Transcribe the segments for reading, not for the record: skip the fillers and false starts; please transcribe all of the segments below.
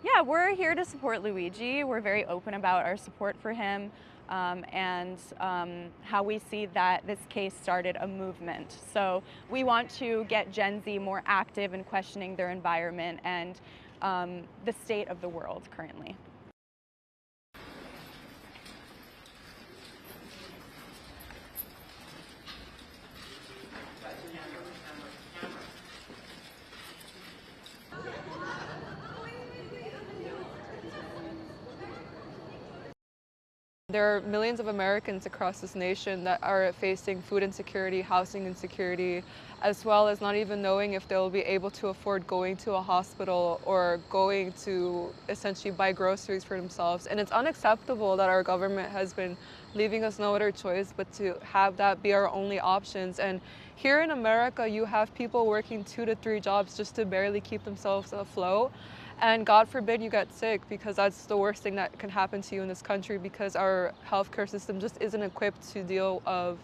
Yeah, we're here to support Luigi. We're very open about our support for him and how we see that this case started a movement. So we want to get Gen Z more active in questioning their environment and the state of the world currently. There are millions of Americans across this nation that are facing food insecurity, housing insecurity, as well as not even knowing if they'll be able to afford going to a hospital or going to essentially buy groceries for themselves. And it's unacceptable that our government has been leaving us no other choice but to have that be our only options. And here in America, you have people working 2 to 3 jobs just to barely keep themselves afloat. And God forbid you get sick, because that's the worst thing that can happen to you in this country, because our healthcare system just isn't equipped to deal with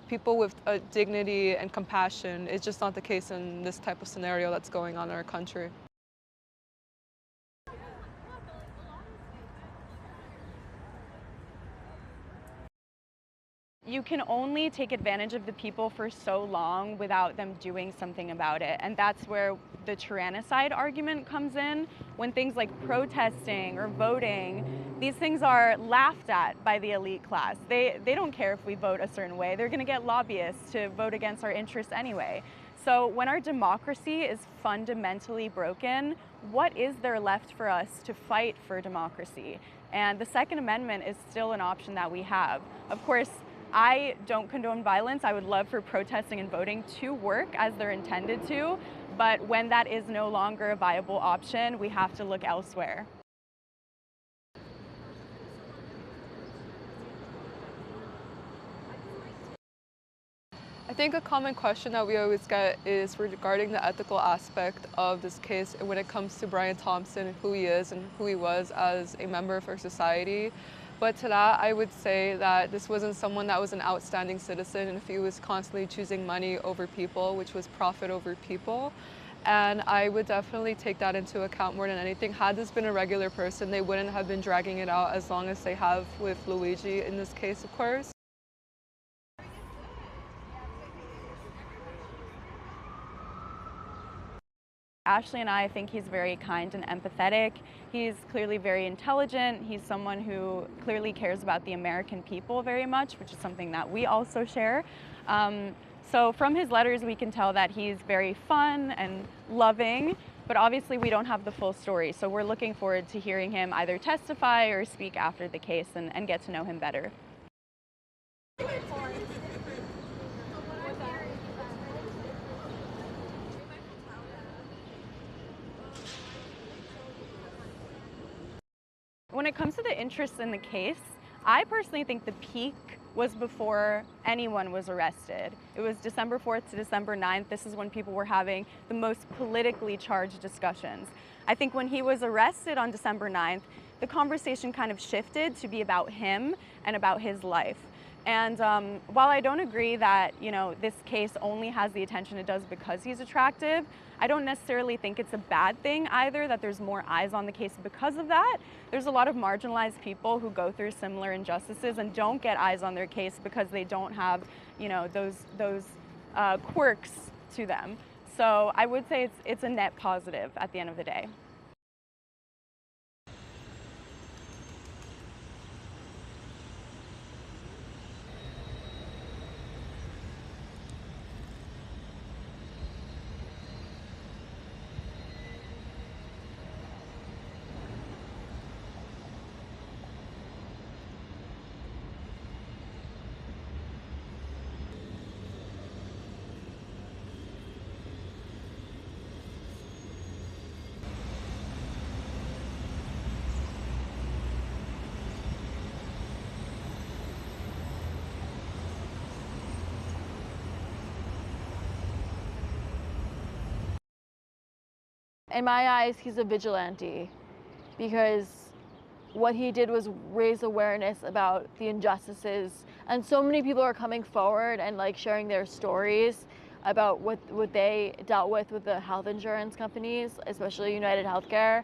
people with dignity and compassion. It's just not the case in this type of scenario that's going on in our country. You can only take advantage of the people for so long without them doing something about it. And that's where the tyrannicide argument comes in. When things like protesting or voting, these things are laughed at by the elite class. They don't care if we vote a certain way. They're going to get lobbyists to vote against our interests anyway. So when our democracy is fundamentally broken, what is there left for us to fight for democracy? And the Second Amendment is still an option that we have. Of course, I don't condone violence. I would love for protesting and voting to work as they're intended to, but when that is no longer a viable option, we have to look elsewhere. I think a common question that we always get is regarding the ethical aspect of this case when it comes to Brian Thompson, who he is and who he was as a member of our society. But to that, I would say that this wasn't someone that was an outstanding citizen, and if he was constantly choosing money over people, which was profit over people. And I would definitely take that into account more than anything. Had this been a regular person, they wouldn't have been dragging it out as long as they have with Luigi in this case, of course. Ashley and I think he's very kind and empathetic. He's clearly very intelligent. He's someone who clearly cares about the American people very much, which is something that we also share. So from his letters, we can tell that he's very fun and loving, but obviously we don't have the full story. So we're looking forward to hearing him either testify or speak after the case and get to know him better. When it comes to the interest in the case, I personally think the peak was before anyone was arrested. It was December 4th to December 9th. This is when people were having the most politically charged discussions. I think when he was arrested on December 9th, the conversation kind of shifted to be about him and about his life. And while I don't agree that, this case only has the attention it does because he's attractive, I don't necessarily think it's a bad thing either that there's more eyes on the case because of that. There's a lot of marginalized people who go through similar injustices and don't get eyes on their case because they don't have, those quirks to them. So I would say it's a net positive at the end of the day. In my eyes, he's a vigilante because what he did was raise awareness about the injustices, and so many people are coming forward and sharing their stories about what they dealt with the health insurance companies, especially UnitedHealthcare.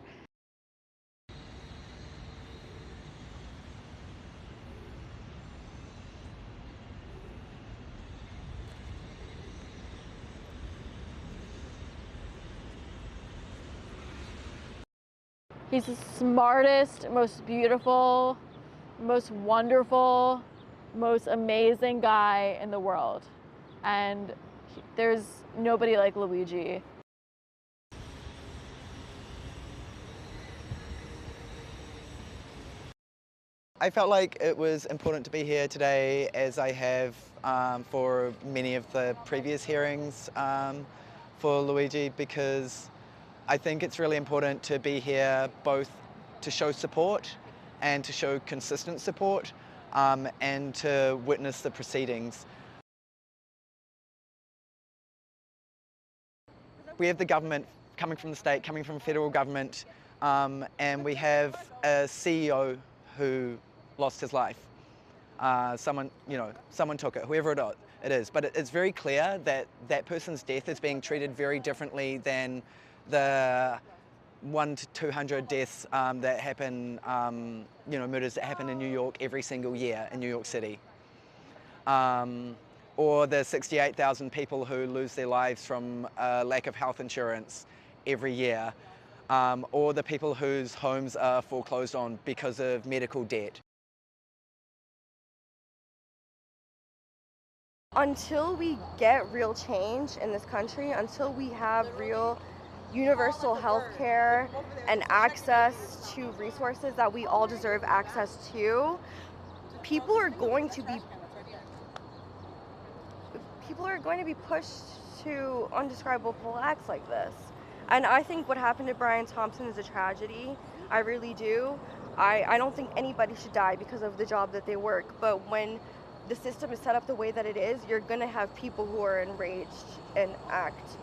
He's the smartest, most beautiful, most wonderful, most amazing guy in the world. And there's nobody like Luigi. I felt like it was important to be here today, as I have for many of the previous hearings for Luigi, because I think it's really important to be here both to show support and to show consistent support and to witness the proceedings. We have the government coming from the state, coming from federal government, and we have a CEO who lost his life. Someone took it, whoever it is. But it's very clear that that person's death is being treated very differently than the 100 to 200 deaths that happen, murders that happen in New York every single year in New York City. Or the 68,000 people who lose their lives from lack of health insurance every year. Or the people whose homes are foreclosed on because of medical debt. Until we get real change in this country, until we have real universal health care and access to resources that we all deserve access to, people are going to be pushed to undescribable acts like this. And I think what happened to Brian Thompson is a tragedy. I really do. I don't think anybody should die because of the job that they work. But when the system is set up the way that it is, you're going to have people who are enraged and act.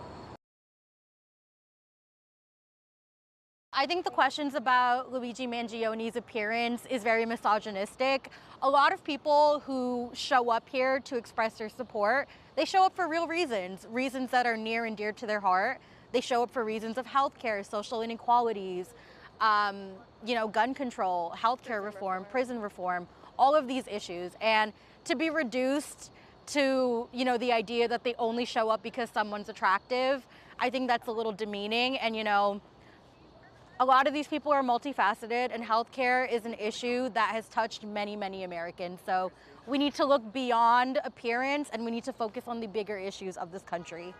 I think the questions about Luigi Mangione's appearance is very misogynistic. A lot of people who show up here to express their support, they show up for real reasons that are near and dear to their heart. They show up for reasons of healthcare, social inequalities, gun control, healthcare reform, prison reform, all of these issues. And to be reduced to, the idea that they only show up because someone's attractive, I think that's a little demeaning. And, a lot of these people are multifaceted, and healthcare is an issue that has touched many, many Americans. So we need to look beyond appearance, and we need to focus on the bigger issues of this country.